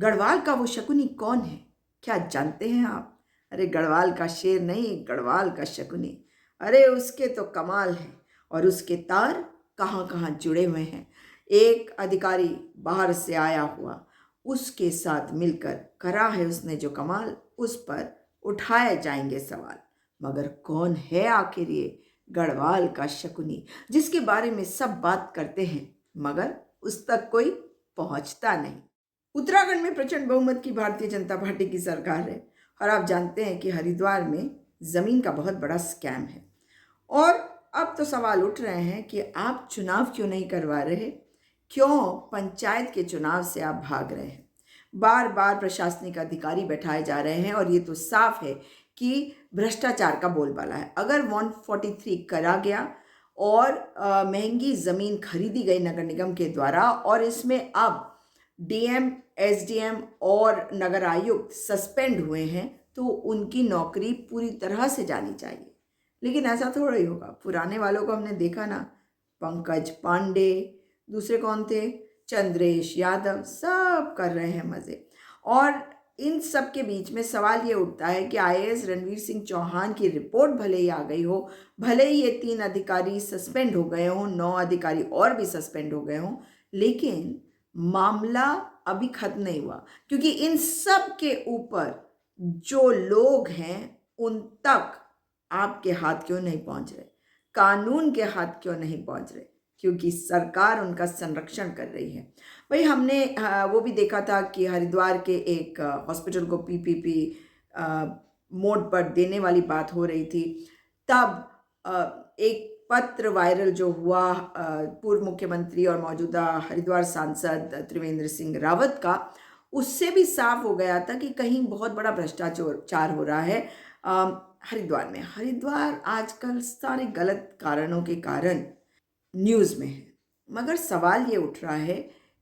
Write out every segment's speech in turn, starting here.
गढ़वाल का वो शकुनी कौन है, क्या जानते हैं आप? अरे गढ़वाल का शेर नहीं, गढ़वाल का शकुनी। अरे उसके तो कमाल है, और उसके तार कहाँ कहाँ जुड़े हुए हैं। एक अधिकारी बाहर से आया हुआ, उसके साथ मिलकर करा है उसने जो कमाल, उस पर उठाए जाएंगे सवाल। मगर कौन है आखिर ये गढ़वाल का शकुनी, जिसके बारे में सब बात करते हैं मगर उस तक कोई पहुंचता नहीं? उत्तराखंड में प्रचंड बहुमत की भारतीय जनता पार्टी की सरकार है, और आप जानते हैं कि हरिद्वार में जमीन का बहुत बड़ा स्कैम है। और अब तो सवाल उठ रहे हैं कि आप चुनाव क्यों नहीं करवा रहे, क्यों पंचायत के चुनाव से आप भाग रहे हैं? बार बार प्रशासनिक अधिकारी बैठाए जा रहे हैं, और ये तो साफ है कि भ्रष्टाचार का बोलबाला है। अगर 143 करा गया और महंगी ज़मीन खरीदी गई नगर निगम के द्वारा, और इसमें अब डीएम, एसडीएम और नगर आयुक्त सस्पेंड हुए हैं, तो उनकी नौकरी पूरी तरह से जानी चाहिए। लेकिन ऐसा थोड़ा ही होगा। पुराने वालों को हमने देखा ना, पंकज पांडे, दूसरे कौन थे, चंद्रेश यादव, सब कर रहे हैं मज़े। और इन सब के बीच में सवाल ये उठता है कि आईएएस रणवीर सिंह चौहान की रिपोर्ट भले ही आ गई हो, भले ही ये 3 अधिकारी सस्पेंड हो गए हों, 9 अधिकारी और भी सस्पेंड हो गए हों, लेकिन मामला अभी खत्म नहीं हुआ। क्योंकि इन सब के ऊपर जो लोग हैं उन तक आपके हाथ क्यों नहीं पहुंच रहे, कानून के हाथ क्यों नहीं पहुंच रहे? क्योंकि सरकार उनका संरक्षण कर रही है। भाई हमने वो भी देखा था कि हरिद्वार के एक हॉस्पिटल को पीपीपी मोड पर देने वाली बात हो रही थी। तब एक पत्र वायरल जो हुआ पूर्व मुख्यमंत्री और मौजूदा हरिद्वार सांसद त्रिवेंद्र सिंह रावत का, उससे भी साफ हो गया था कि कहीं बहुत बड़ा भ्रष्टाचार हो रहा है हरिद्वार में। हरिद्वार आजकल सारे गलत कारणों के कारण न्यूज़ में है। मगर सवाल ये उठ रहा है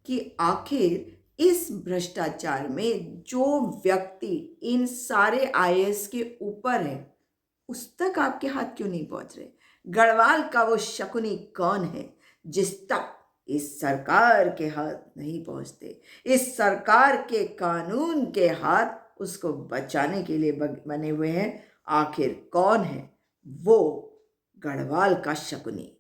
कि आखिर इस भ्रष्टाचार में जो व्यक्ति इन सारे आईएएस के ऊपर है, उस तक आपके हाथ क्यों नहीं पहुंच रहे? गढ़वाल का वो शकुनी कौन है जिस तक इस सरकार के हाथ नहीं पहुंचते? इस सरकार के कानून के हाथ उसको बचाने के लिए बने हुए हैं। आखिर कौन है वो गढ़वाल का शकुनी?